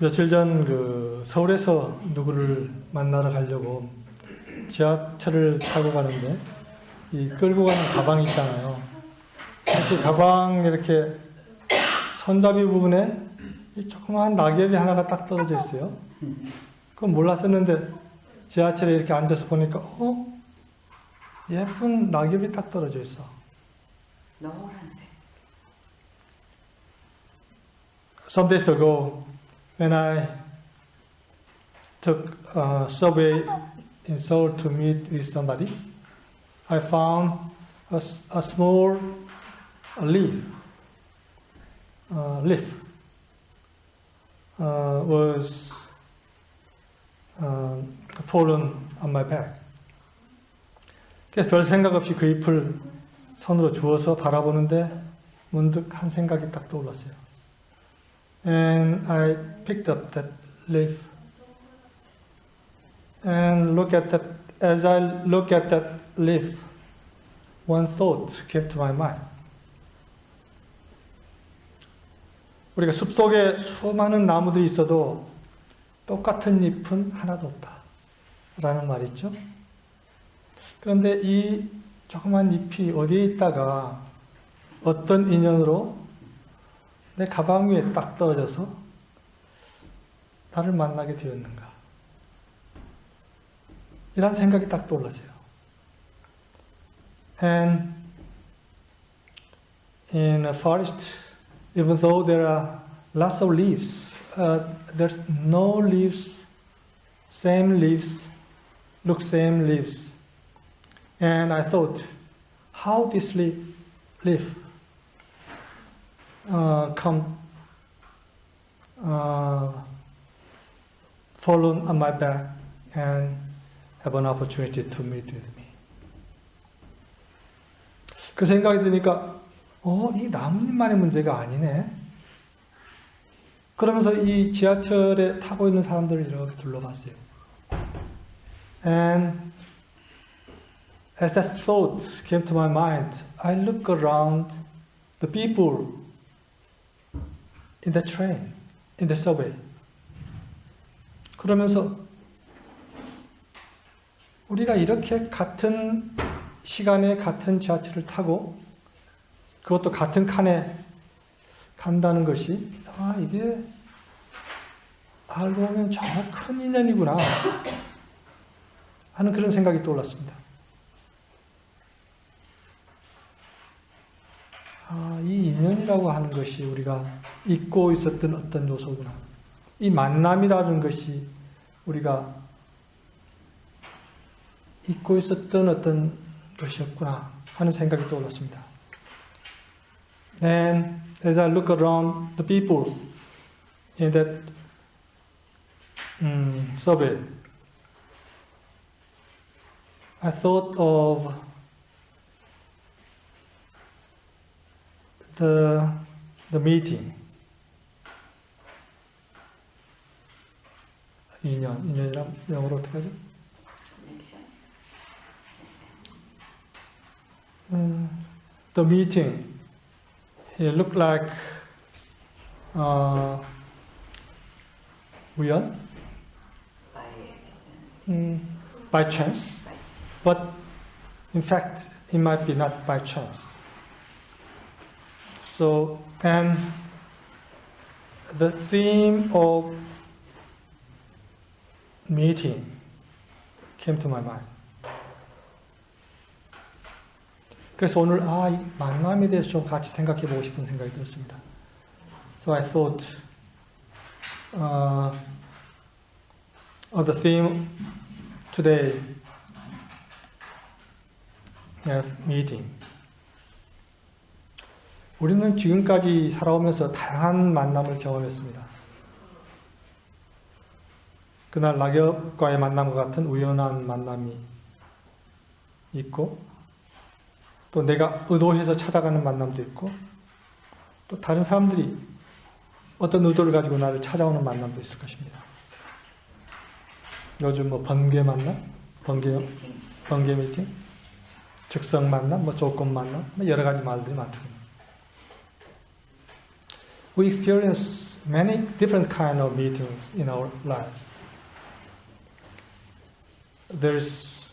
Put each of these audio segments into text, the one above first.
며칠 전 서울에서 누구를 만나러 가려고 지하철을 타고 가는데 이 끌고 가는 가방이 있잖아요. 그 가방 이렇게 손잡이 부분에 이 조그마한 낙엽이 하나가 딱 떨어져 있어요. 그건 몰랐었는데 지하철에 이렇게 앉아서 보니까 예쁜 낙엽이 딱 떨어져 있어. 노란색. Some days ago, when I took a subway in Seoul to meet with somebody, I found a small leaf was fallen on my back. 그래서 별 생각 없이 그 잎을 손으로 주워서 바라보는데 문득 한 생각이 딱 떠올랐어요. And I picked up that leaf and as I look at that leaf, one thought came to my mind. 우리가 숲속에 수많은 나무들이 있어도 똑같은 잎은 하나도 없다 라는 말이 있죠. 그런데 이 조그만 잎이 어디에 있다가 어떤 인연으로 내 가방 위에 딱 떨어져서 나를 만나게 되었는가. 이런 생각이 딱 떠올랐어요. And in a forest, even though there are lots of leaves, there's no leaves, same leaves, look same leaves. And I thought, how this leaf fallen on my back and have an opportunity to meet with me. 그 생각이 드니까 이 나뭇잎만의 문제가 아니네. 그러면서 이 지하철에 타고 있는 사람들을 이렇게 둘러봤어요. And as that thought came to my mind, I look around the people in the train, in the subway. 그러면서 우리가 이렇게 같은 시간에 같은 지하철을 타고 그것도 같은 칸에 간다는 것이 이게 알고 보면 정말 큰 인연이구나 하는 그런 생각이 떠올랐습니다. 이 인연이라고 하는 것이 우리가 잊고 있었던 어떤 요소구나. 이 만남이라는 것이 우리가 잊고 있었던 어떤 것이었구나 하는 생각이 떠올랐습니다. And as I look around the people in that subway, I thought of the meeting. 인연이란 영어로 어떻게 하죠? The meeting, it looked like 우연? By chance. But in fact, it might be not by chance. So, and the theme of meeting came to my mind. 그래서 오늘 이 만남에 대해서 좀 같이 생각해 보고 싶은 생각이 들었습니다. So I thought of the theme today as meeting. 우리는 지금까지 살아오면서 다양한 만남을 경험했습니다. 그날 낙엽과의 만남과 같은 우연한 만남이 있고 또 내가 의도해서 찾아가는 만남도 있고 또 다른 사람들이 어떤 의도를 가지고 나를 찾아오는 만남도 있을 것입니다. 요즘 번개 만남, 번개 미팅, 즉석 만남, 조건 만남, 여러 가지 말들이 많더군요. we experience many different kind of meetings in our lives. There's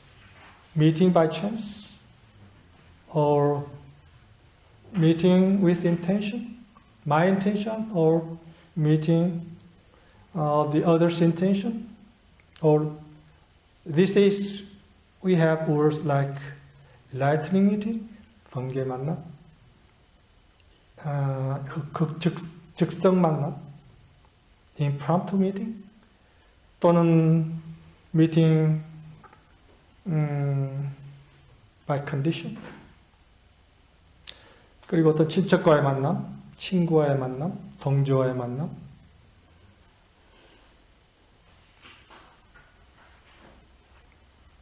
meeting by chance, or meeting with intention, my intention, or meeting the other's intention. Or these days we have words like lightning meeting, 번개 만남, 즉석 만남, impromptu meeting, 또는 meeting by condition. 그리고 또 친척과의 만남, 친구와의 만남, 동료와의 만남.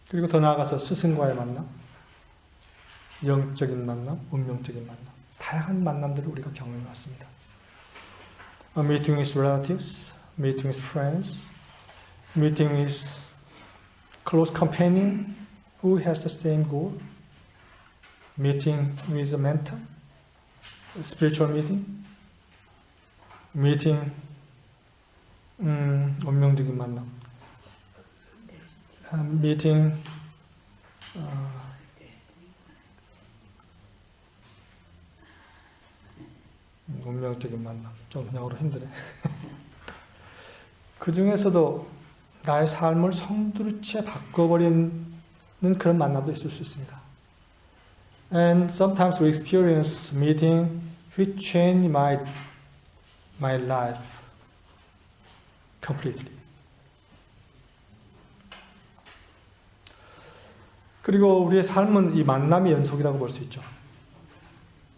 그리고 더 나아가서 스승과의 만남, 영적인 만남, 운명적인 만남. 다양한 만남들을 우리가 경험해 왔습니다. A meeting with relatives, meeting with friends, meeting with close companion who has the same goal, meeting with a mentor, spiritual meeting, meeting, 운명적인 만남, meeting, 운명적인 만남. 좀 영어로 힘드네. 그 중에서도 나의 삶을 성두르채 바꿔버리는 그런 만남도 있을 수 있습니다. And sometimes we experience meeting which change my life completely. 그리고 우리의 삶은 이 만남의 연속이라고 볼 수 있죠.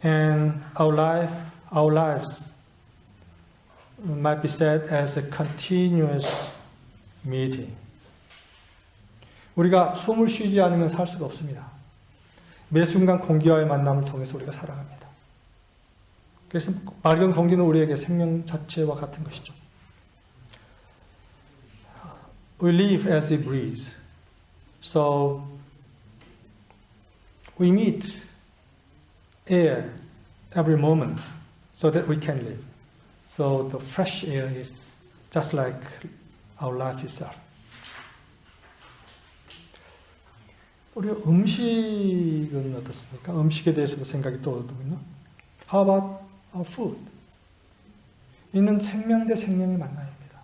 And our lives might be said as a continuous meeting. 우리가 숨을 쉬지 않으면 살 수가 없습니다. 매 순간 공기와의 만남을 통해서 우리가 살아갑니다. 그래서 맑은 공기는 우리에게 생명 자체와 같은 것이죠. We live as we breathe. So we meet air every moment so that we can live. So the fresh air is just like our life itself. 우리 음식은 어떻습니까? 음식에 대해서도 생각이 떠오르거든요. How about our food? 이는 생명 대 생명의 만남입니다.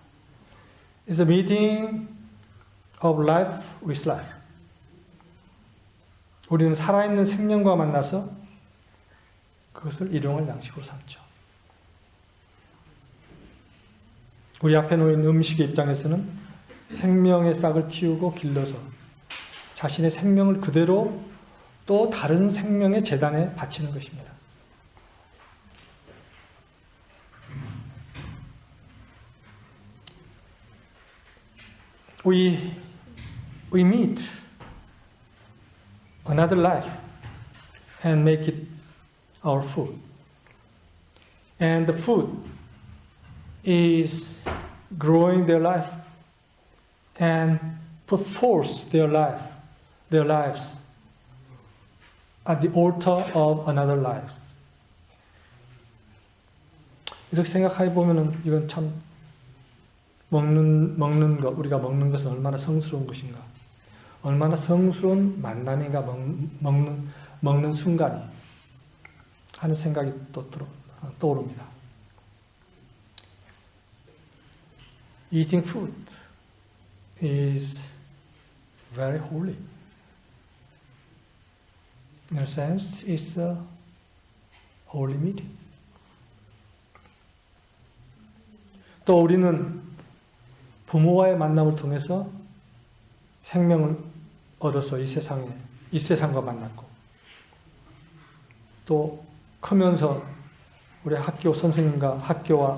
It's a meeting of life with life. 우리는 살아있는 생명과 만나서 그것을 일용할 양식으로 삼죠. 우리 앞에 놓인 음식의 입장에서는 생명의 싹을 틔우고 길러서 자신의 생명을 그대로 또 다른 생명의 재단에 바치는 것입니다. We meet another life and make it our food. And the food is growing their life and put forth their lives at the altar of another life. 이렇게 생각해 보면은 이건 참 먹는 것, 우리가 먹는 것은 얼마나 성스러운 것인가, 얼마나 성스러운 만남인가, 먹는 순간이 하는 생각이 또 떠오릅니다. Eating food is very holy. In a sense, it's a holy meeting. 또 우리는 부모와의 만남을 통해서 생명을 얻어서 이 세상과 만났고, 또 크면서 우리 학교와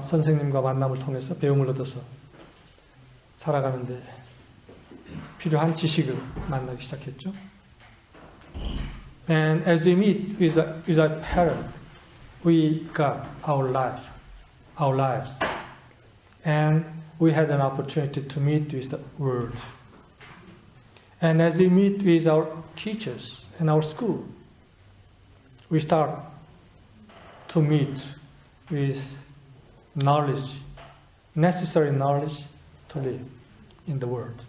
선생님과 만남을 통해서 배움을 얻어서 살아가는데 필요한 지식을 만나기 시작했죠. And as we meet with our parents, we got our lives, and we had an opportunity to meet with the world. And as we meet with our teachers and our school, we start to meet with knowledge, necessary knowledge to live in the world.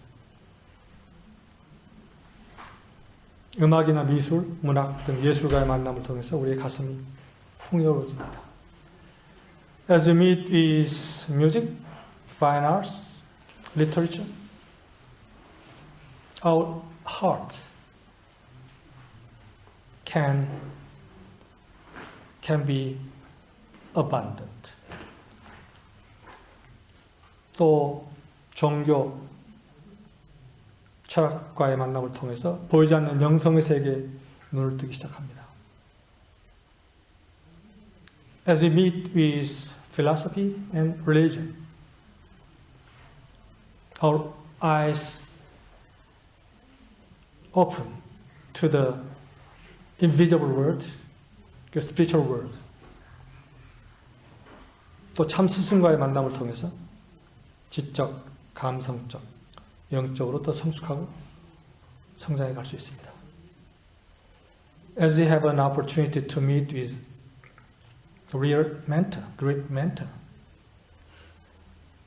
음악이나 미술, 문학 등 예술가의 만남을 통해서 우리의 가슴이 풍요로워집니다. As we meet with music, fine arts, literature, our heart can be abundant. 또 종교, 철학과의 만남을 통해서 보이지 않는 영성의 세계에 눈을 뜨기 시작합니다. As we meet with philosophy and religion, our eyes open to the invisible world, the spiritual world. 또 참 스승과의 만남을 통해서 지적, 감성적, 영적으로 더 성숙하고 성장해 갈 수 있습니다. As we have an opportunity to meet with a real mentor, great mentor,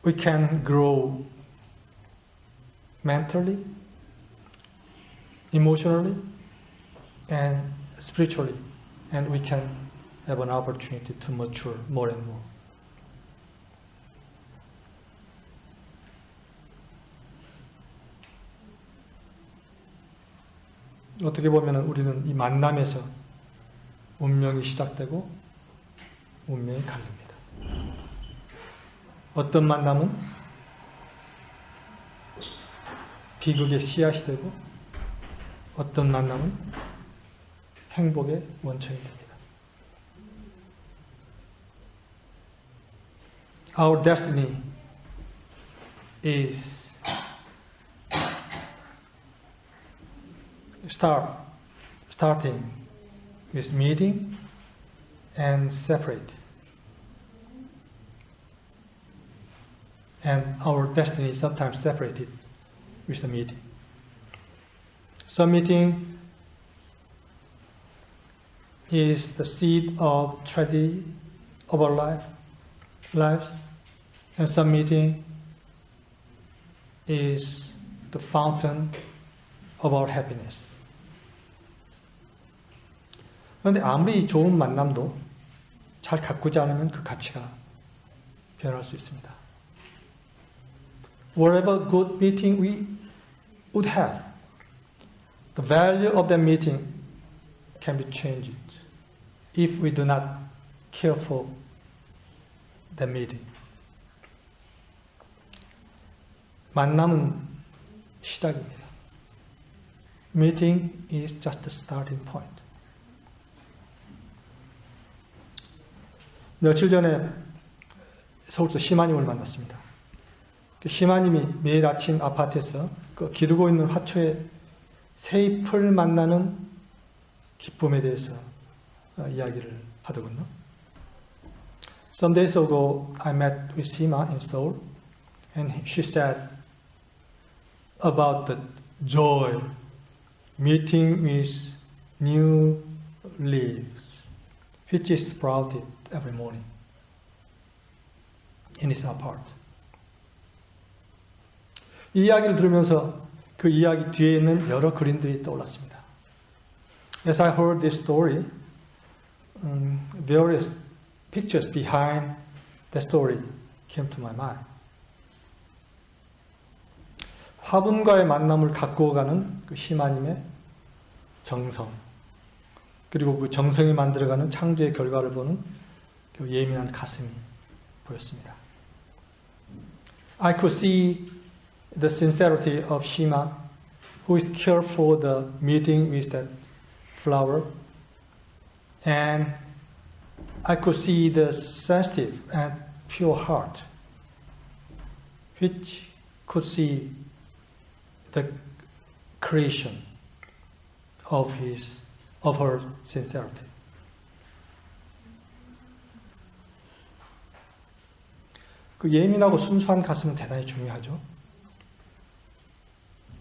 we can grow mentally, emotionally, and spiritually, and we can have an opportunity to mature more and more. 어떻게 보면 우리는 이 만남에서 운명이 시작되고 운명이 갈립니다. 어떤 만남은 비극의 씨앗이 되고 어떤 만남은 행복의 원천이 됩니다. Our destiny is starting with meeting and separate. And our destiny is sometimes separated with the meeting. Some meeting is the seed of tragedy of our lives, and some meeting is the fountain of our happiness. 그런데 아무리 좋은 만남도 잘 가꾸지 않으면 그 가치가 변할 수 있습니다. Whatever good meeting we would have, the value of that meeting can be changed if we do not care for the meeting. 만남은 시작입니다. Meeting is just the starting point. 며칠 전에 서울서 시마님을 만났습니다. 그 시마님이 매일 아침 아파트에서 그 기르고 있는 화초의 새잎을 만나는 기쁨에 대해서 이야기를 하더군요. Some days ago, I met with Sima in Seoul, and she said about the joy meeting with new leaves, which is sprouted every morning in his apart. 이 이야기를 들으면서 그 이야기 뒤에 있는 여러 그림들이 떠올랐습니다. As I heard this story, various pictures behind the story came to my mind. 화분과의 만남을 가꾸어가는 그 시마님의 정성, 그리고 그 정성이 만들어가는 창조의 결과를 보는 그 예민한 가슴이 보였습니다. I could see the sincerity of Shima, who is care for the meeting with that flower, and I could see the sensitive and pure heart, which could see the creation of her sincerity. 그 예민하고 순수한 가슴은 대단히 중요하죠.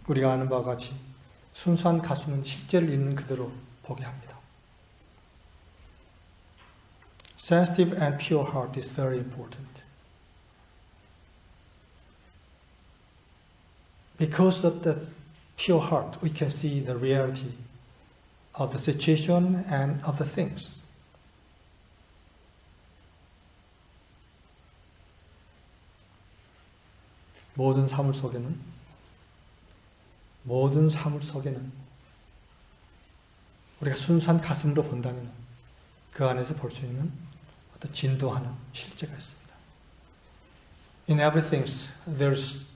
우리가 아는 바와 같이 순수한 가슴은 실제를 있는 그대로 보게 합니다. Sensitive and pure heart is very important. Because of that pure heart, we can see the reality of the situation and of the things. 모든 사물 속에는 우리가 순수한 가슴으로 본다면 그 안에서 볼 수 있는 어떤 진도하는 실제가 있습니다. In everything there's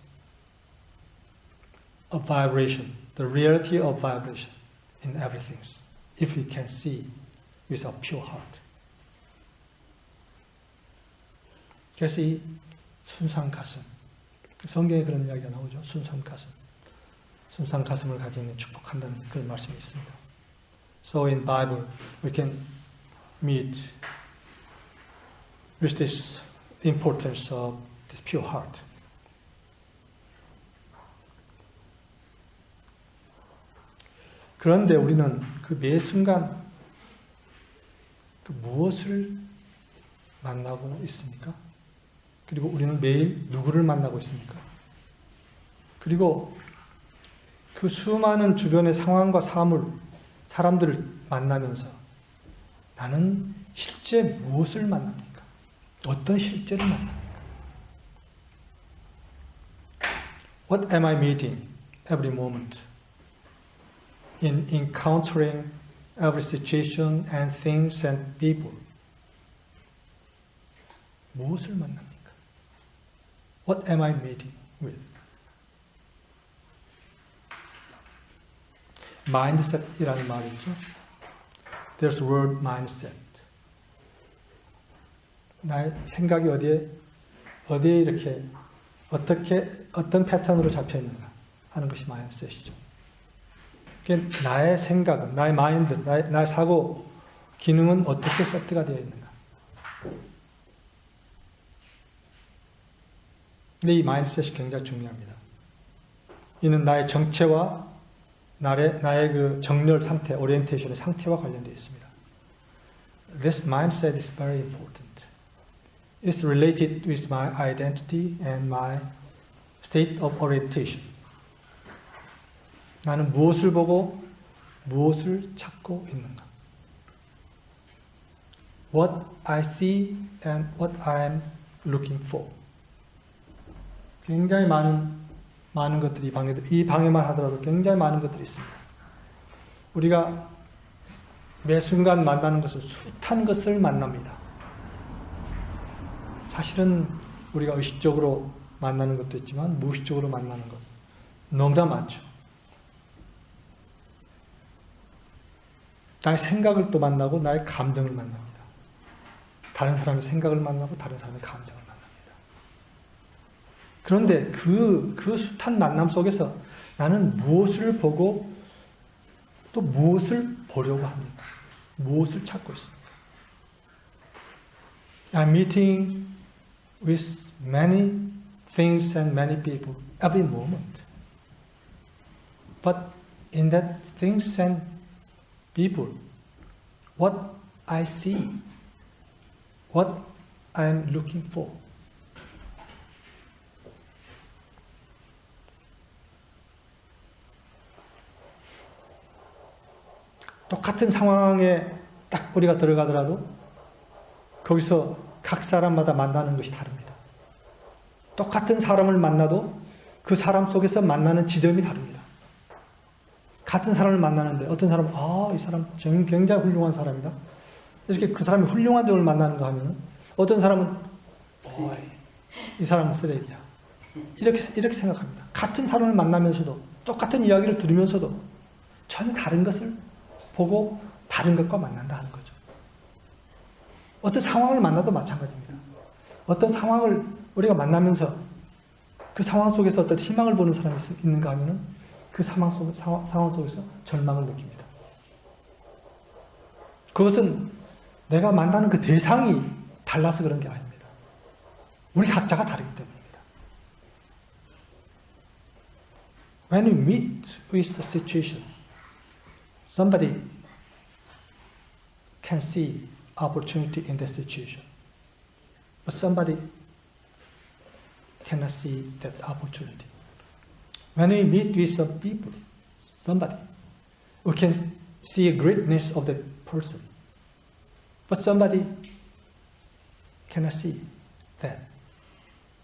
a vibration, the reality of vibration in everything, if we can see with a pure heart. 그래서 이 순수한 가슴, 성경에 그런 이야기가 나오죠. 순수한 가슴. 순수한 가슴을 가지는 축복한다는 그런 말씀이 있습니다. So in Bible we can meet with this importance of this pure heart. 그런데 우리는 그 매 순간 그 무엇을 만나고 있습니까? 그리고 우리는 매일 누구를 만나고 있습니까? 그리고 그 수많은 주변의 상황과 사람들을 만나면서 나는 실제 무엇을 만납니까? 어떤 실제를 만납니까? What am I meeting every moment? In encountering every situation and things and people. 무엇을 만납니까? What am I meeting with? mindset이라는 말이 있죠. There's the word mindset. 나의 생각이 어디에 이렇게 어떤 패턴으로 잡혀 있는가 하는 것이 mindset이죠. 그러니까 나의 생각은, 나의 마인드, 나의 사고 기능은 어떻게 세트가 되어 있는가. 근데 이 마인드셋이 굉장히 중요합니다. 이는 나의 정체와 나의 그 정렬 상태, 오리엔테이션의 상태와 관련되어 있습니다. This mindset is very important. It's related with my identity and my state of orientation. 나는 무엇을 보고 무엇을 찾고 있는가? What I see and what I am looking for. 굉장히 많은 것들이 이 방에만 하더라도 굉장히 많은 것들이 있습니다. 우리가 매 순간 만나는 것은 숱한 것을 만납니다. 사실은 우리가 의식적으로 만나는 것도 있지만 무의식적으로 만나는 것 너무나 많죠. 나의 생각을 또 만나고 나의 감정을 만납니다. 다른 사람의 생각을 만나고 다른 사람의 감정을 만납니다. 그런데 그 숱한 만남 속에서 나는 무엇을 보고 또 무엇을 보려고 합니까? 무엇을 찾고 있습니까? I'm meeting with many things and many people every moment. But in that things and people, what I see, what I am looking for. 똑같은 상황에 딱 우리가 들어가더라도 거기서 각 사람마다 만나는 것이 다릅니다. 똑같은 사람을 만나도 그 사람 속에서 만나는 지점이 다릅니다. 같은 사람을 만나는데 어떤 사람은 이 사람 굉장히 훌륭한 사람이다. 이렇게 그 사람이 훌륭한 점을 만나는가 하면 어떤 사람은 이 사람은 쓰레기야. 이렇게 생각합니다. 같은 사람을 만나면서도 똑같은 이야기를 들으면서도 전혀 다른 것을 보고 다른 것과 만난다 하는 거죠. 어떤 상황을 만나도 마찬가지입니다. 어떤 상황을 우리가 만나면서 그 상황 속에서 어떤 희망을 보는 사람이 있는가 하면은 그 상황 속에서 절망을 느낍니다. 그것은 내가 만나는 그 대상이 달라서 그런 게 아닙니다. 우리 각자가 다르기 때문입니다. When you meet with a situation, somebody can see opportunity in that situation, but somebody cannot see that opportunity. When we meet with some people, somebody, we can see a greatness of the person. But somebody cannot see that,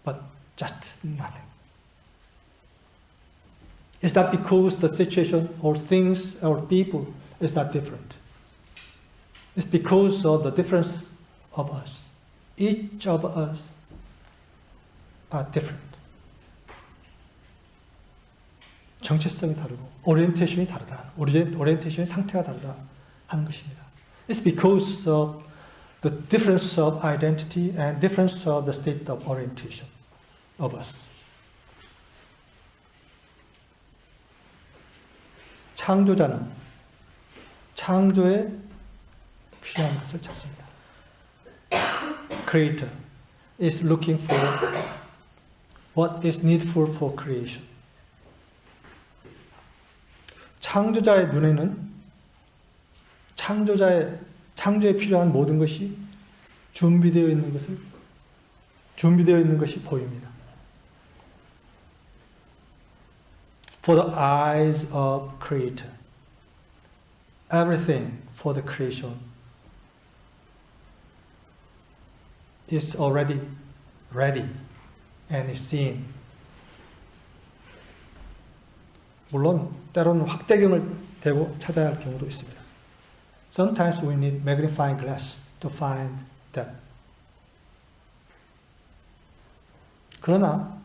but just nothing. It's not because the situation or things or people is not different. It's because of the difference of us. Each of us are different. 정체성이 다르고 오리엔테이션이 다르다. 오리엔테이션의 상태가 다르다 하는 것입니다. It's because of the difference of identity and difference of the state of orientation of us. 창조자는 창조에 필요한 것을 찾습니다. Creator is looking for what is needful for creation. 창조자의 눈에는 창조에 필요한 모든 것이 준비되어 있는 것이 보입니다. For the eyes of Creator, everything for the creation is already ready and is seen. 물론 때로는 확대경을 대고 찾아야 할 경우도 있습니다. Sometimes we need magnifying glass to find that. 그러나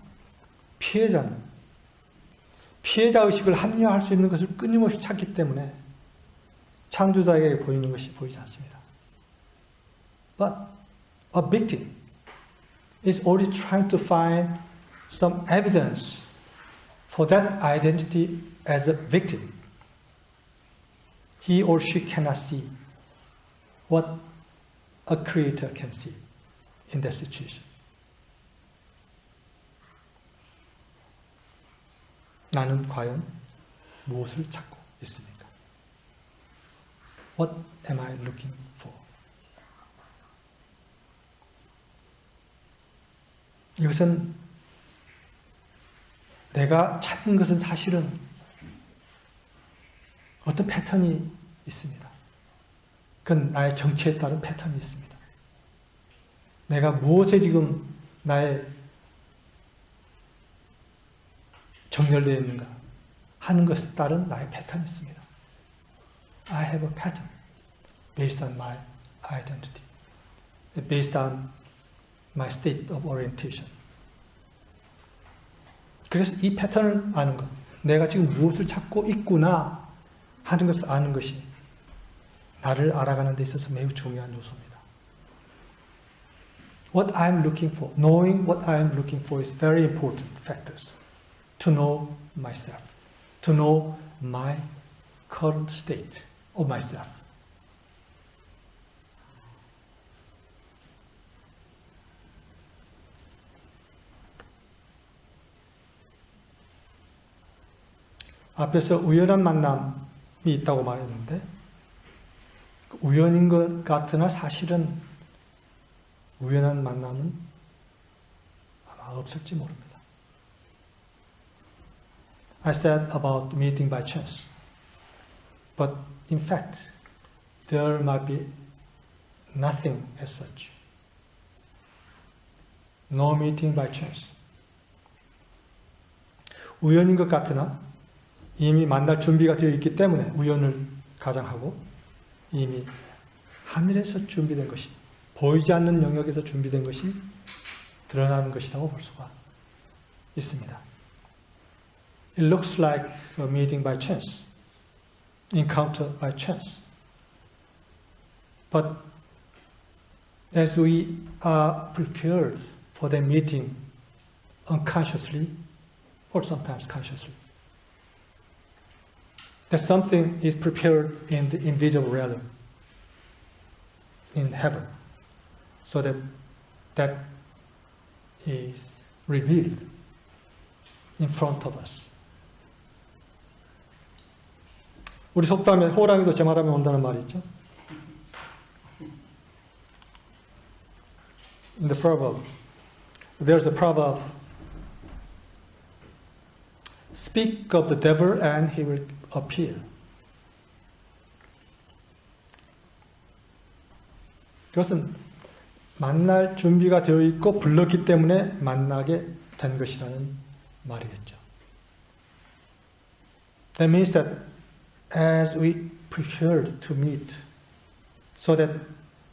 피해자는 피해자 의식을 합리화할 수 있는 것을 끊임없이 찾기 때문에 창조자에게 보이는 것이 보이지 않습니다. But a victim is always trying to find some evidence for that identity as a victim. He or she cannot see what a creator can see in that situation. 나는 과연 무엇을 찾고 있습니까? What am I looking for? 이것은 내가 찾는 것은 사실은 어떤 패턴이 있습니다. 그건 나의 정체에 따른 패턴이 있습니다. 내가 무엇에 지금 나의 정렬되어 있는가 하는 것에 따른 나의 패턴이 있습니다. I have a pattern based on my identity, based on my state of orientation. 그래서 이 패턴을 아는 것, 내가 지금 무엇을 찾고 있구나 하는 것을 아는 것이 나를 알아가는 데 있어서 매우 중요한 요소입니다. What I'm looking for, knowing what I'm looking for is very important factors to know myself, to know my current state of myself. 앞에서 우연한 만남이 있다고 말했는데 우연인 것 같으나 사실은 우연한 만남은 아마 없을지 모릅니다. I said about meeting by chance, but in fact there might be nothing as such. No meeting by chance. 우연인 것 같으나 이미 만날 준비가 되어 있기 때문에 우연을 가장하고 이미 하늘에서 준비된 것이 보이지 않는 영역에서 준비된 것이 드러나는 것이라고 볼 수가 있습니다. It looks like a meeting by chance, encounter by chance. But as we are prepared for the meeting unconsciously or sometimes consciously, that something is prepared in the invisible realm, in heaven, so that is revealed in front of us. 우리 속담에 호랑이도 제 말하면 온다는 말이 있죠. In the proverb, there's a proverb, speak of the devil and he will appear. 그것은 만날 준비가 되어 있고 불렀기 때문에 만나게 된 것이라는 말이겠죠. That means that as we prepared to meet, that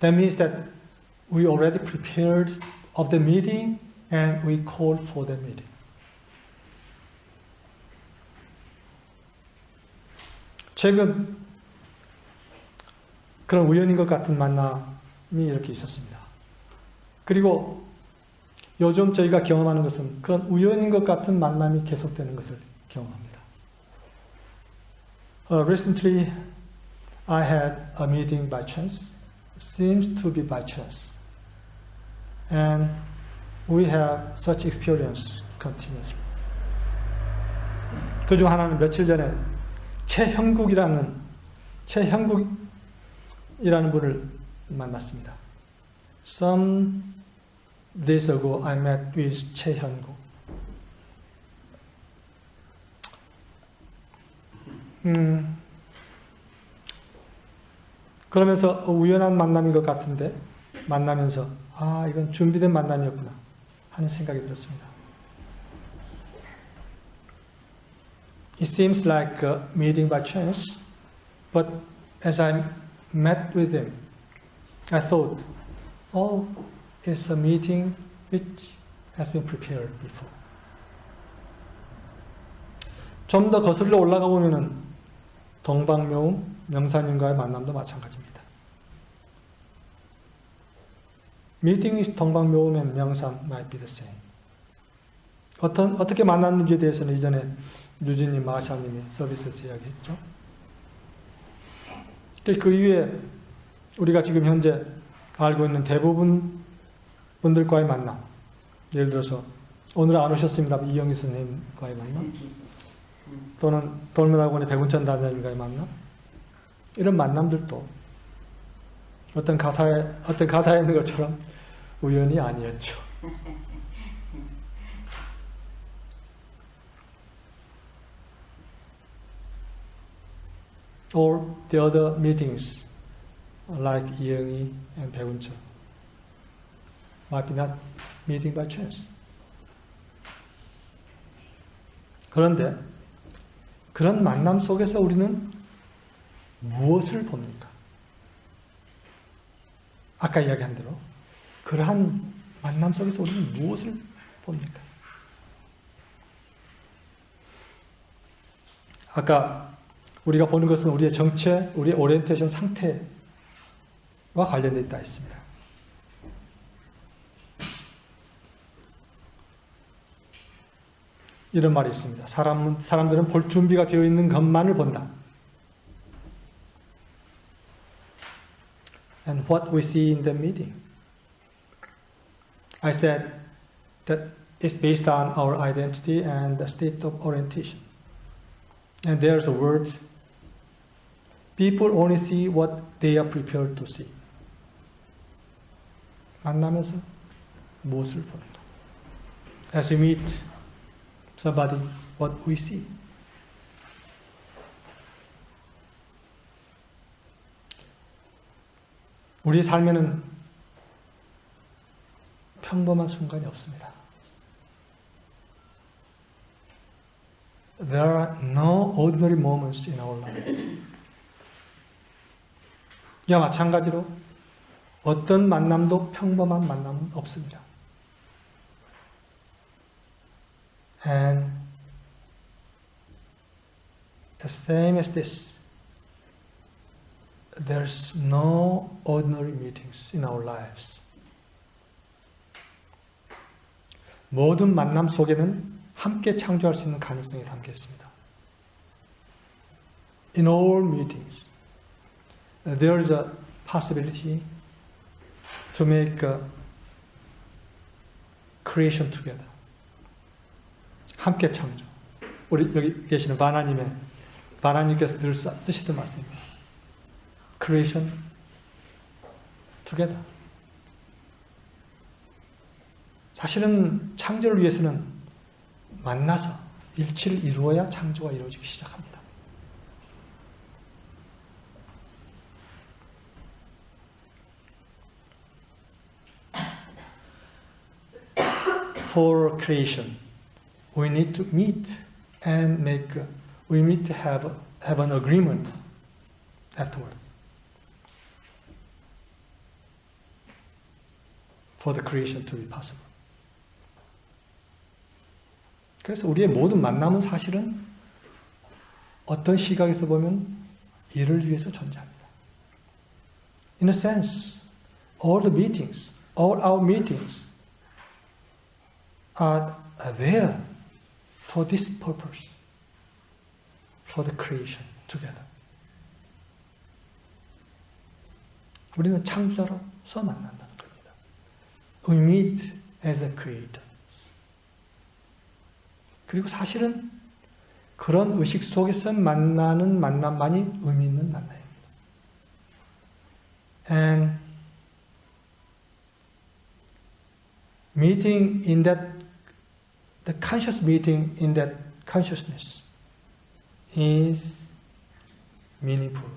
means that we already prepared of the meeting and we called for the meeting. 최근 그런 우연인 것 같은 만남이 이렇게 있었습니다. 그리고 요즘 저희가 경험하는 것은 그런 우연인 것 같은 만남이 계속되는 것을 경험합니다. Recently, I had a meeting by chance. Seems to be by chance. And we have such experience continuously. 그중 하나는 며칠 전에 최형국이라는 분을 만났습니다. Some days ago, I met with 최형국. 그러면서 우연한 만남인 것 같은데 만나면서 이건 준비된 만남이었구나 하는 생각이 들었습니다. It seems like a meeting by chance, but as I met with him, I thought, it's a meeting which has been prepared before. 좀 더 거슬러 올라가 보면은 동방묘음 명사님과의 만남도 마찬가지입니다. Meeting is 동방묘음 and 명산 might be the same. 어떻게 만났는지에 대해서는 이전에 유진님, 마샤님이 서비스에서 이야기했죠. 그 이후에 우리가 지금 현재 알고 있는 대부분 분들과의 만남, 예를 들어서 오늘 안 오셨습니다. 이영희 선생님과의 만남, 또는 돌문학원의 백운천 단장님과의 만남, 이런 만남들도 어떤 가사에 있는 것처럼 우연이 아니었죠. Or the other meetings, like 이영희 and 백운천, might be not meeting by chance. 그런데 그런 만남 속에서 우리는 무엇을 봅니까? 아까 이야기한 대로 그러한 만남 속에서 우리는 무엇을 봅니까? 아까 우리가 보는 것은 우리의 정체, 우리의 오리엔테이션 상태와 관련되어 있다 했습니다. 이런 말이 있습니다. 사람들은 볼 준비가 되어 있는 것만을 본다. And what we see in the meeting. I said that it's based on our identity and the state of orientation. And there's a word. People only see what they are prepared to see. 만나면서 무엇을 보는가? As we meet somebody, what we see. 우리의 삶에는 평범한 순간이 없습니다. There are no ordinary moments in our life. 이와 마찬가지로 어떤 만남도 평범한 만남은 없습니다. And the same as this, there's no ordinary meetings in our lives. 모든 만남 속에는 함께 창조할 수 있는 가능성이 담겨 있습니다. In all meetings, there is a possibility to make a creation together. 함께 창조. 우리 여기 계시는 바나님께서 늘 쓰시던 말씀입니다. Creation together. 사실은 창조를 위해서는 만나서 일치를 이루어야 창조가 이루어지기 시작합니다. For creation, we need to meet and we need to have an agreement afterward. For the creation to be possible. 그래서 우리의 모든 만남은 사실은 어떤 시각에서 보면 이를 위해서 존재합니다. In a sense, all our meetings are there for this purpose, for the creation together. 우리는 창조자로서 만난다는 겁니다. We meet as a creator. 그리고 사실은 그런 의식 속에서 만나는 만남만이 의미 있는 만남입니다. And meeting in the conscious meeting in that consciousness is meaningful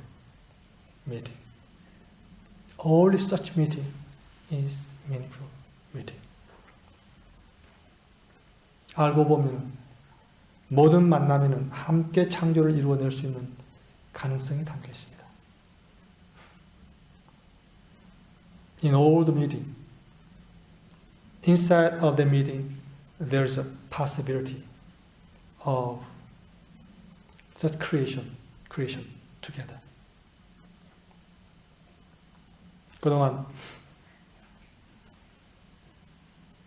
meeting. All such meeting is meaningful meeting. 알고 보면 모든 만남에는 함께 창조를 이루어낼 수 있는 가능성이 담겨 있습니다. In all the meeting, inside of the meeting, there's a possibility of such creation together. 그동안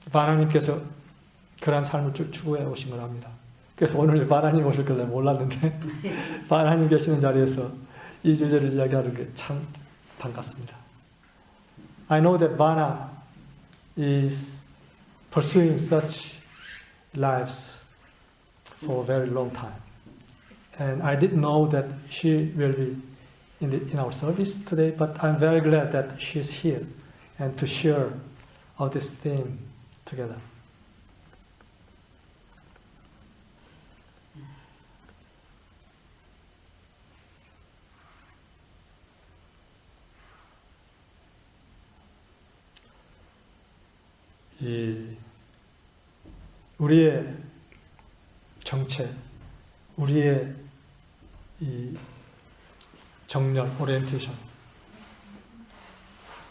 바나님께서 그러한 삶을 쭉 추구해 오신 거랍니다. 그래서 오늘 바나님 오실 걸 몰랐는데 바나님 계시는 자리에서 이 주제를 이야기하는 게 참 반갑습니다. I know that Bana is pursuing such lives for a very long time. And I didn't know that she will be in our service today, but I'm very glad that she's here and to share all this theme together. 우리의 정체, 우리의 이 정렬, 오리엔테이션,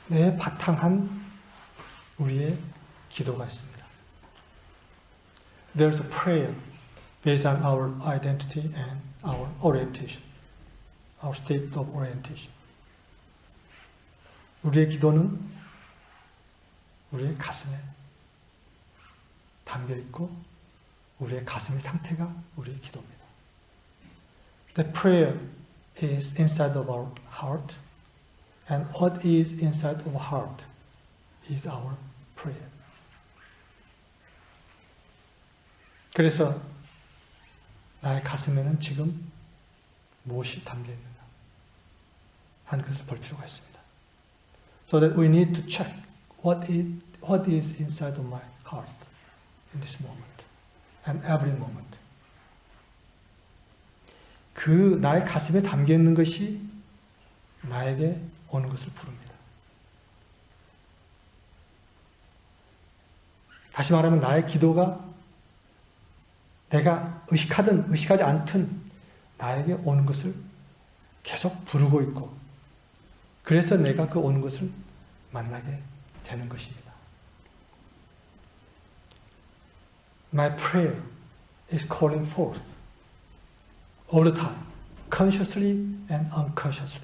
내 바탕한 우리의 기도가 있습니다. There's a prayer based on our identity and our orientation, our state of orientation. 우리의 기도는 우리의 가슴에 담겨 있고 우리의 가슴의 상태가 우리의 기도입니다. The prayer is inside of our heart, and what is inside of our heart is our prayer. 그래서 나의 가슴에는 지금 무엇이 담겨 있는가 하는 것을 볼 필요가 있습니다. So that we need to check what is inside of my heart in this moment and every moment. 그 나의 가슴에 담겨 있는 것이 나에게 오는 것을 부릅니다. 다시 말하면 나의 기도가 내가 의식하든 의식하지 않든 나에게 오는 것을 계속 부르고 있고 그래서 내가 그 오는 것을 만나게 되는 것입니다. My prayer is calling forth all the time, consciously and unconsciously.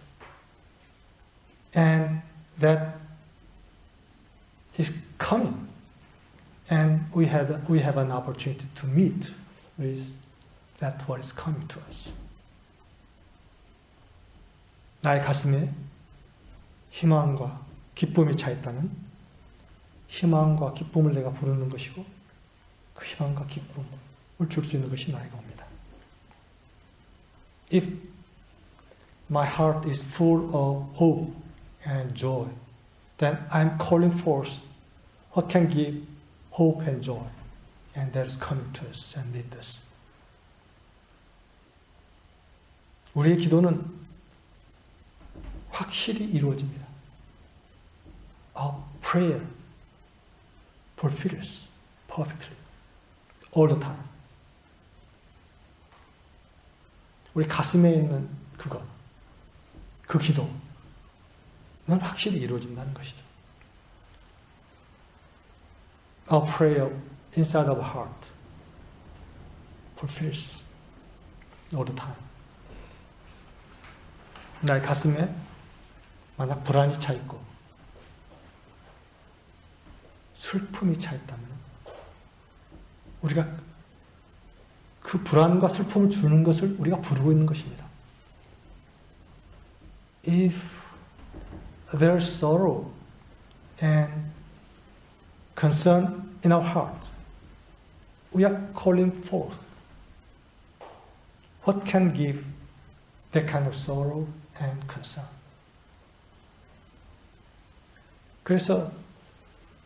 And that is coming. And we have an opportunity to meet with that what is coming to us. 나의 가슴에 희망과 기쁨이 차 있다면 희망과 기쁨을 내가 부르는 것이고 그 희망과 기쁨을 줄 수 있는 것이 나에게 옵니다. If my heart is full of hope and joy, then I'm calling forth what can give hope and joy, and that is coming to us and meet us 우리의 기도는 확실히 이루어집니다. Our prayer fulfills perfectly all the time. 우리 가슴에 있는 그것, 그 기도는 확실히 이루어진다는 것이죠. Our prayer inside our heart fulfills all the time. 나의 가슴에 만약 불안이 차 있고 슬픔이 차 있다면 우리가 그 불안과 슬픔을 주는 것을 우리가 부르고 있는 것입니다. If there is sorrow and concern in our heart, we are calling forth what can give that kind of sorrow and concern. 그래서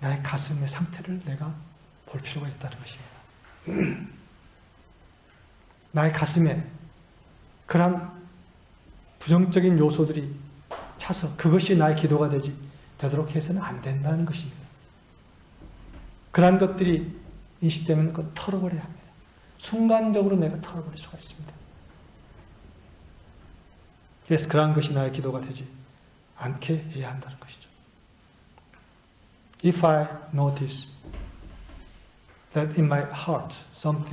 나의 가슴의 상태를 내가 볼 필요가 있다는 것입니다. 나의 가슴에 그러한 부정적인 요소들이 차서 그것이 나의 기도가 되도록 해서는 안 된다는 것입니다. 그러한 것들이 인식되면 그건 털어버려야 합니다. 순간적으로 내가 털어버릴 수가 있습니다. 그래서 그러한 것이 나의 기도가 되지 않게 해야 한다는 것이죠. If I notice that in my heart some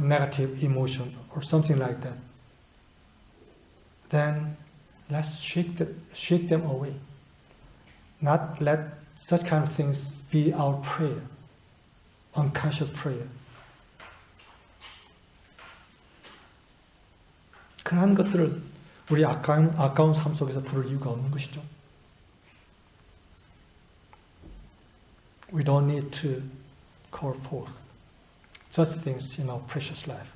negative emotion or something like that, then let's shake them away. Not let such kind of things be our prayer, unconscious prayer. 그러한 것들을 우리 아까운 삶 속에서 부를 이유가 없는 것이죠. We don't need to call forth such things in our precious life.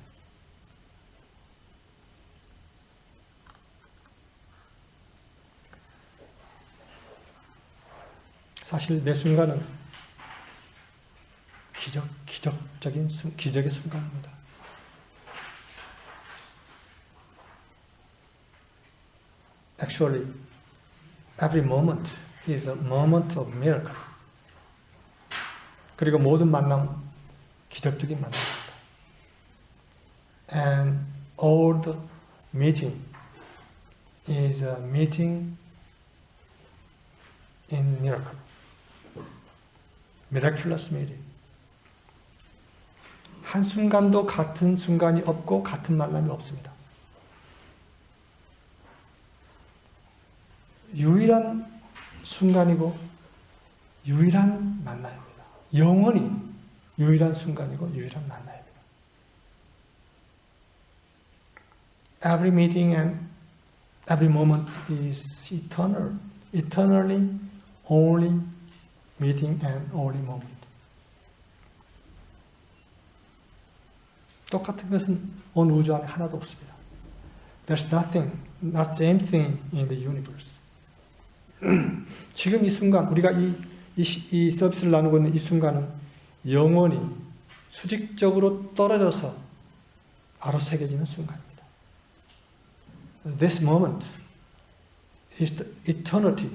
사실 매 순간은 기적의 순간입니다. Actually, every moment is a moment of miracle. 그리고 모든 만남은 기적적인 만남입니다. And all the meeting is a meeting in miracle. Miraculous meeting. 한순간도 같은 순간이 없고 같은 만남이 없습니다. 유일한 순간이고 유일한 만남입니다. 영원히 유일한 순간이고 유일한 만남입니다. Every meeting and every moment is eternal. Eternally only meeting and only moment. 똑같은 것은 온 우주 안에 하나도 없습니다. There's nothing, not same thing in the universe. 지금 이 순간, 우리가 이 서비스를 나누고 있는 이 순간은 영원히 수직적으로 떨어져서 바로 새겨지는 순간입니다. This moment is the eternity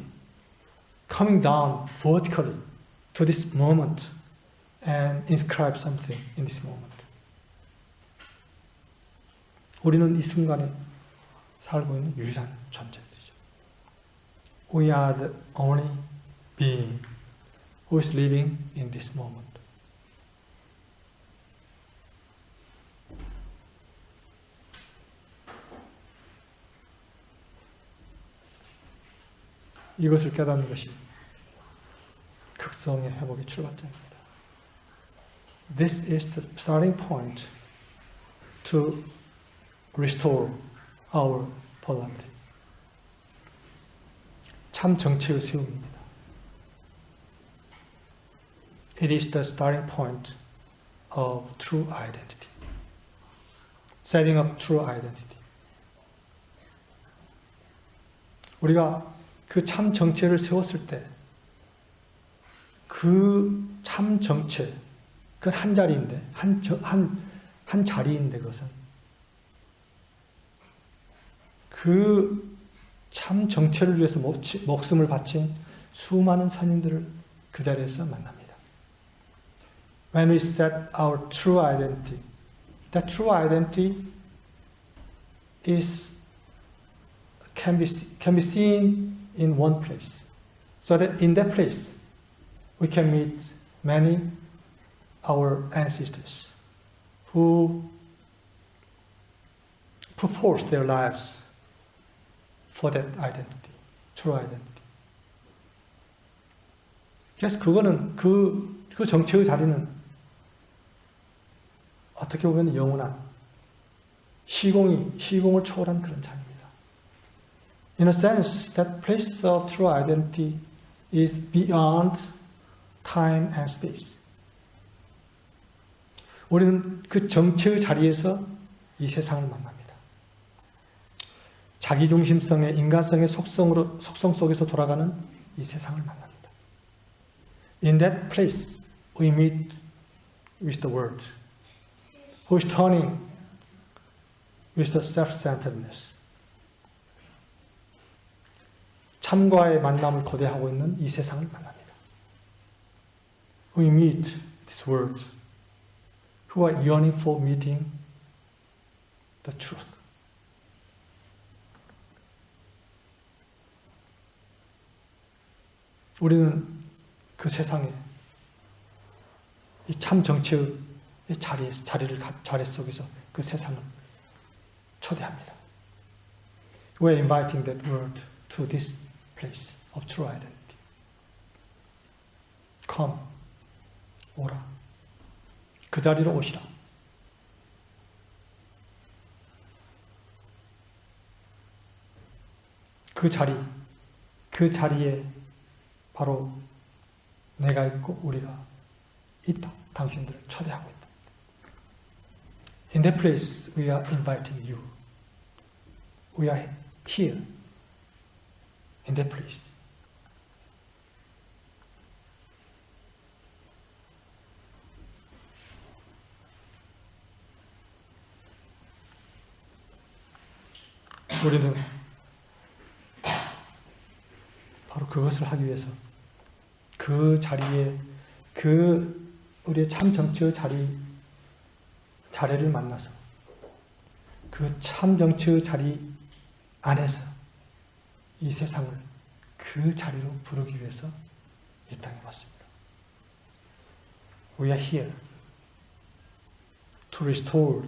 coming down vertically to this moment and inscribe something in this moment. 우리는 이 순간에 살고 있는 유일한 존재들이죠. We are the only being who is living in this moment. 이것을 깨닫는 것이 극성의 회복의 출발점입니다. This is the starting point to restore our polarity. 참 정체의 세움입니다. It is the starting point of true identity. Setting up true identity. 우리가 그 참 정체를 세웠을 때 그 참 정체, 그 한 자리인데, 한 자리인데 그것은 그 참 정체를 위해서 목숨을 바친 수많은 선인들을 그 자리에서 만납니다. When we set our true identity, that true identity can be seen in one place. So that in that place we can meet many our ancestors who forced their lives for that identity, true identity. 그래서 그거는 그 정체의 자리는 어떻게 보면 영원한 시공을 초월한 그런 자리입니다. In a sense, that place of true identity is beyond time and space. 우리는 그 정체의 자리에서 이 세상을 만납니다. 자기중심성의 인간성의 속성 속에서 돌아가는 이 세상을 만납니다. In that place, we meet with the world, who is turning with the self-centeredness. 참과의 만남을 거대하고 있는 이 세상을 만납니다. We meet this world, who are yearning for meeting the truth. 우리는 그 세상에 이 참 정체의 자리 속에서 그 세상을 초대합니다. We are inviting that world to this place of true identity. Come, 오라. 그 자리로 오시라. 그 자리에 바로 내가 있고 우리가 있다. 당신들을 초대하고 있다. In that place, we are inviting you. We are here. In that place. 우리는 바로 그것을 하기 위해서 그 자리에 우리의 참 정체의 자리를 만나서 그 참 정체의 자리 안에서 이 세상을 그 자리로 부르기 위해서 이 땅에 왔습니다. We are here to restore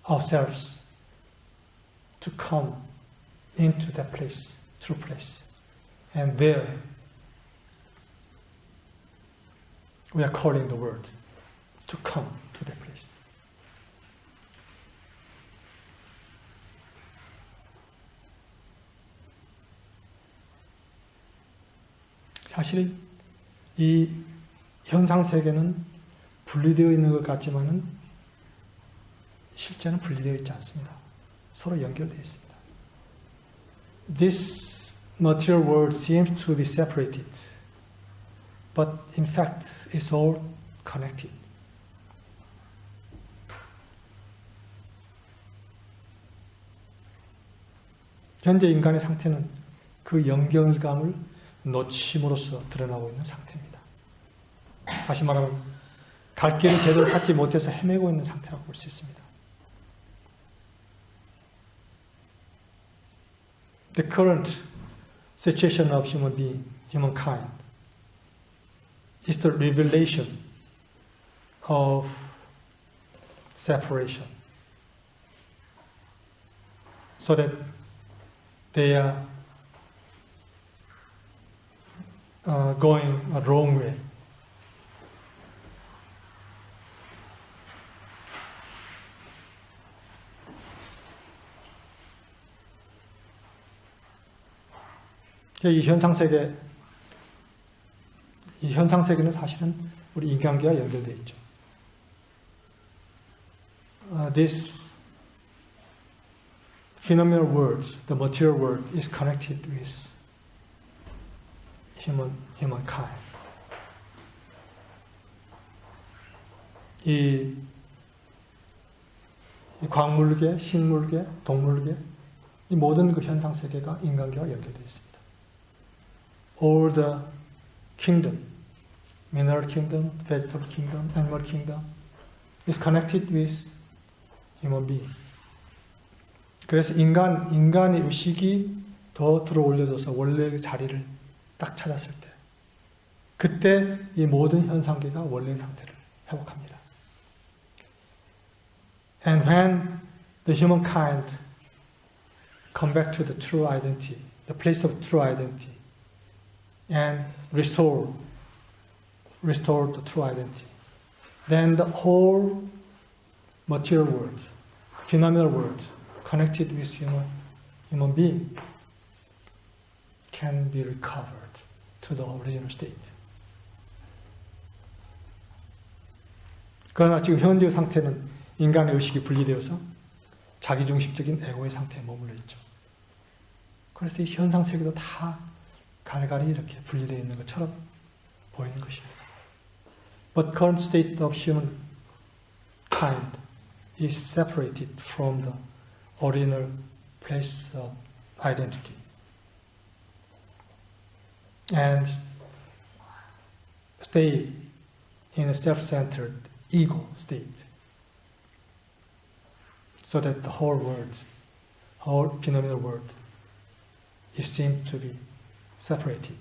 ourselves, to come into that place, true place. And there, we are calling the world to come to that place. 사실 이 현상 세계는 분리되어 있는 것 같지만은 실제는 분리되어 있지 않습니다. 서로 연결되어 있습니다. This material world seems to be separated, but in fact it's all connected. 현재 인간의 상태는 그 연결감을 놓침으로써 드러나고 있는 상태입니다. 다시 말하면 갈 길을 제대로 찾지 못해서 헤매고 있는 상태라고 볼 수 있습니다. The current situation of humankind is the revelation of separation, so that they are going a wrong way. 이 현상 세계는 사실은 우리 인간계와 연결되어 있죠. This phenomenal world, the material world, is connected with humankind. 이 광물계, 식물계, 동물계, 이 모든 그 현상 세계가 인간계와 연결되어 있습니다. All the kingdom, mineral kingdom, vegetable kingdom, animal kingdom is connected with human being. 그래서 인간의 의식이 더 들어 올려져서 원래의 자리를 딱 찾았을 때, 그때 이 모든 현상계가 원래의 상태를 회복합니다. And when the humankind come back to the true identity, the place of true identity, and restore the true identity, then the whole material world, phenomenal world, connected with human being, can be recovered to the original state. 그러나 지금 현재의 상태는 인간의 의식이 분리되어서 자기중심적인 에고의 상태에 머물러 있죠. 그래서 이 현상 세계도 다 갈갈이 이렇게 분리되어 있는 것처럼 보이는 것입니다. But current state of humankind is separated from the original place of identity and stay in a self-centered ego state, so that the whole world, whole phenomenal world, is seen to be separated.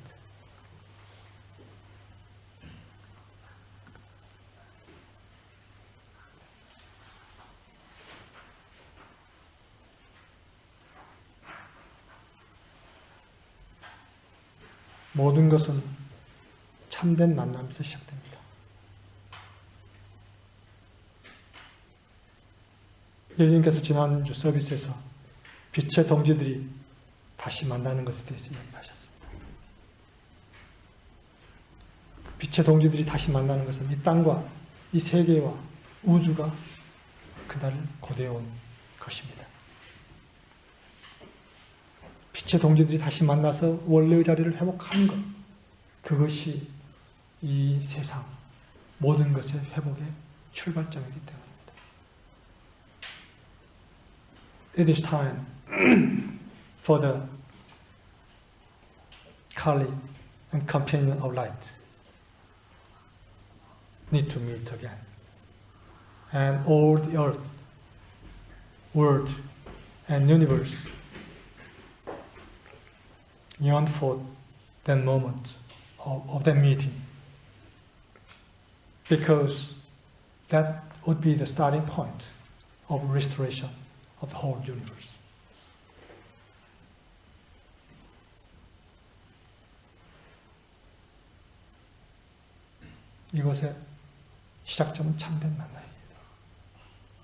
모든 것은 참된 만남에서 시작됩니다. 예수님께서 지난주 서비스에서 빛의 동지들이 다시 만나는 것에 대해서 이야기하셨습니다. 빛의 동지들이 다시 만나는 것은 이 땅과 이 세계와 우주가 그날을 고대해온 것입니다. 빛의 동지들이 다시 만나서 원래의 자리를 회복하는 것, 그것이 이 세상 모든 것의 회복의 출발점이기 때문입니다. It is time for the colleague and companion of light need to meet again. And all the earth, world, and universe yearn for that moment of that meeting, because that would be the starting point of restoration of the whole universe. 이것의 시작점은 참된 만남입니다.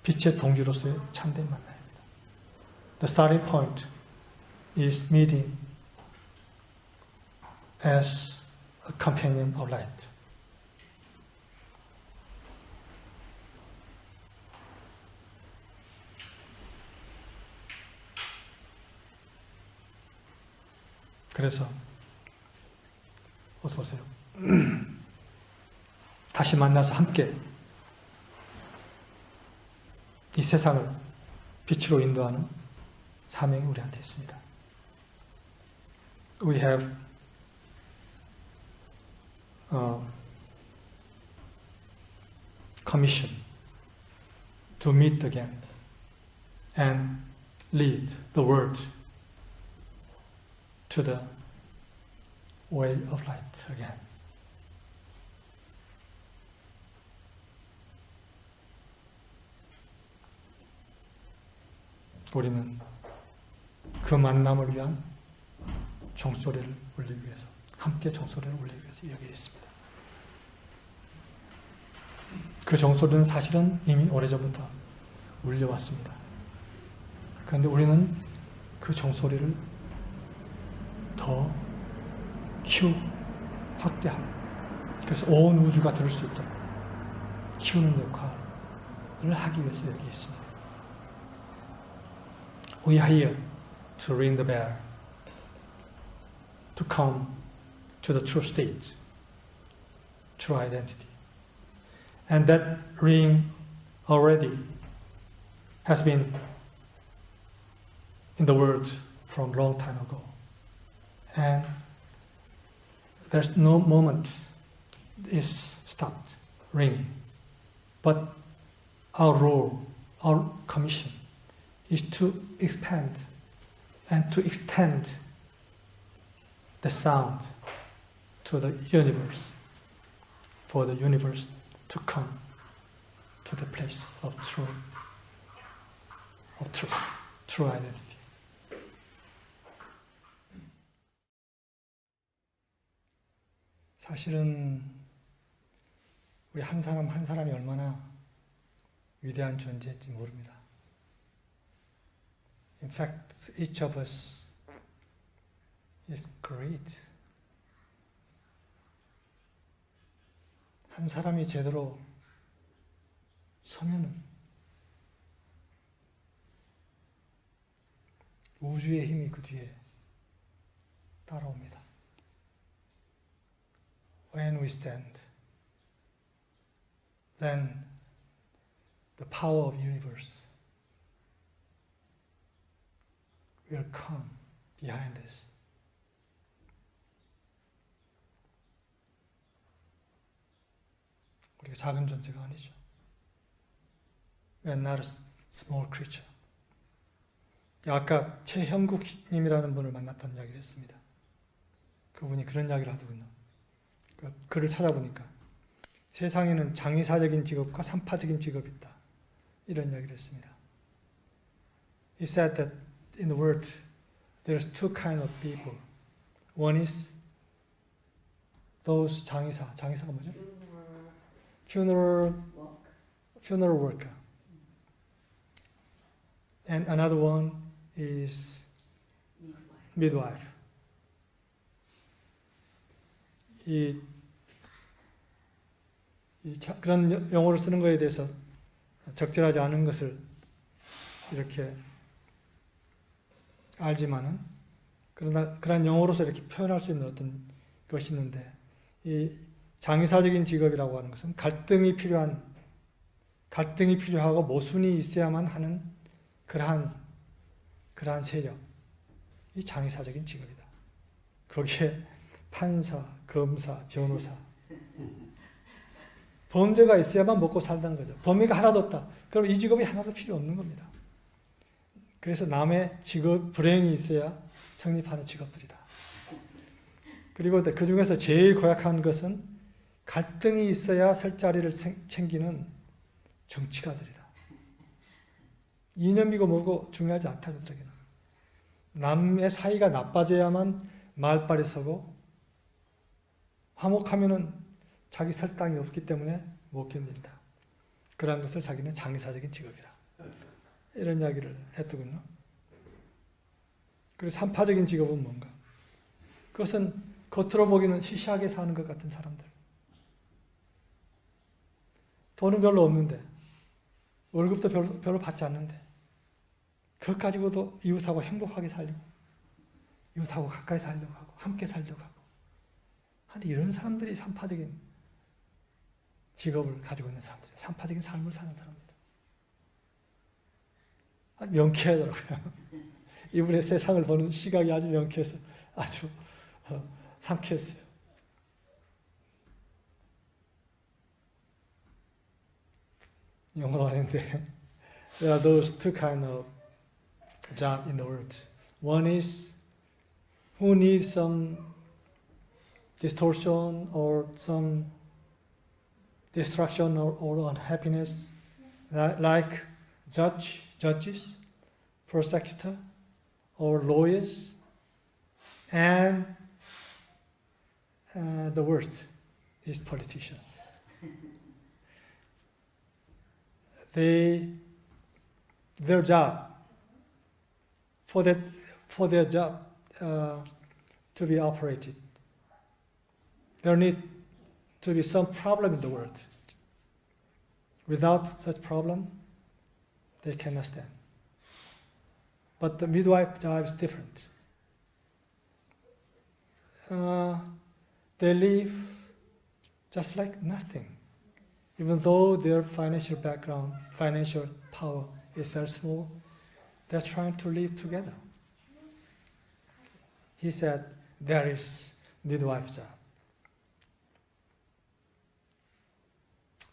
빛의 동지로서의 참된 만남입니다. The starting point is meeting as a companion of light. 그래서 어서 오세요. 다시 만나서 함께 이 세상을 빛으로 인도하는 사명이 우리한테 있습니다. We have commission to meet again and lead the world to the way of light again. 우리는 그 만남을 위한 종소리를 울리기 위해서, 함께 종소리를 울리기 위해서 여기 있습니다. 그 종소리는 사실은 이미 오래전부터 울려왔습니다. 그런데 우리는 그 종소리를 더 확대하고, 그래서 온 우주가 들을 수 있도록 키우는 역할을 하기 위해서 여기 있습니다. We are here to ring the bell, to come to the true state, true identity. And that ring already has been in the world from a long time ago. And there's no moment is stopped ringing. But our role, our commission is to expand and to extend the sound to the universe, for the universe to come to the place of truth, true identity. 사실은 우리 한 사람 한 사람이 얼마나 위대한 존재인지 모릅니다. In fact, each of us is great. 한 사람이 제대로 서면은 우주의 힘이 그 뒤에 따라옵니다. When we stand, then the power of universe will come behind us. 우리가 작은 존재가 아니죠. We are not a small creature. 아까 최형국님이라는 분을 만났다는 이야기를 했습니다. 그분이 그런 이야기를 하더군요. 그 글을 찾아보니까 세상에는 장의사적인 직업과 산파적인 직업이 있다. 이런 이야기를 했습니다. He said that in the world there's two kind of people. One is those 장의사가 뭐죠? Funeral worker. And another one is midwife. 그런 용어를 쓰는 것에 대해서 적절하지 않은 것을 이렇게 알지만은 그러나 그런 용어로서 이렇게 표현할 수 있는 어떤 것이 있는데 이 장의사적인 직업이라고 하는 것은 갈등이 필요하고 모순이 있어야만 하는 그러한 세력, 이 장의사적인 직업이다. 거기에 판사, 검사, 변호사, 범죄가 있어야만 먹고 살다는 거죠. 범위가 하나도 없다. 그럼 이 직업이 하나도 필요 없는 겁니다. 그래서 남의 직업, 불행이 있어야 성립하는 직업들이다. 그리고 그 중에서 제일 고약한 것은 갈등이 있어야 설 자리를 챙기는 정치가들이다. 이념이고 뭐고 중요하지 않다 그들에게는. 남의 사이가 나빠져야만 말빨이 서고 화목하면은 자기 설 땅이 없기 때문에 못 견딘다. 그러한 것을 자기는 장의사적인 직업이라. 이런 이야기를 했더군요. 그리고 산파적인 직업은 뭔가? 그것은 겉으로 보기는 시시하게 사는 것 같은 사람들. 돈은 별로 없는데 월급도 별로 받지 않는데 그것 가지고도 이웃하고 행복하게 살려고 이웃하고 가까이 살려고 하고 함께 살려고 하고 아니 이런 사람들이 산파적인 직업을 가지고 있는 사람들, 산파적인 삶을 사는 사람들. 아주 명쾌하더라고요. 이분의 세상을 보는 시각이 아주 명쾌해서 아주 상쾌했어요. 영어로 하는데 there are those two kind of job in the world. One is who needs some distortion or some distraction or unhappiness, like judges, prosecutor, or lawyers, and the worst is politicians. Their job, for their job to be operated, there need to be some problem in the world. Without such problem, they cannot stand. But the midwife job is different. They live just like nothing, even though their financial background, financial power it felt small. They're trying to live together. He said, there is midwife job.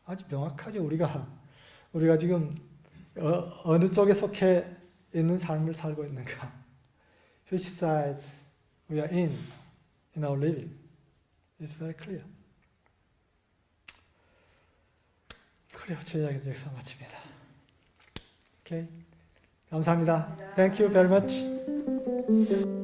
아주 명확하죠. 우리가 지금 어느 쪽에 속해 있는 삶을 살고 있는가. Which side we are in our living. It's very clear. 그래요. 제 이야기는 여기서 마칩니다. 오케이. 감사합니다. Thank you very much.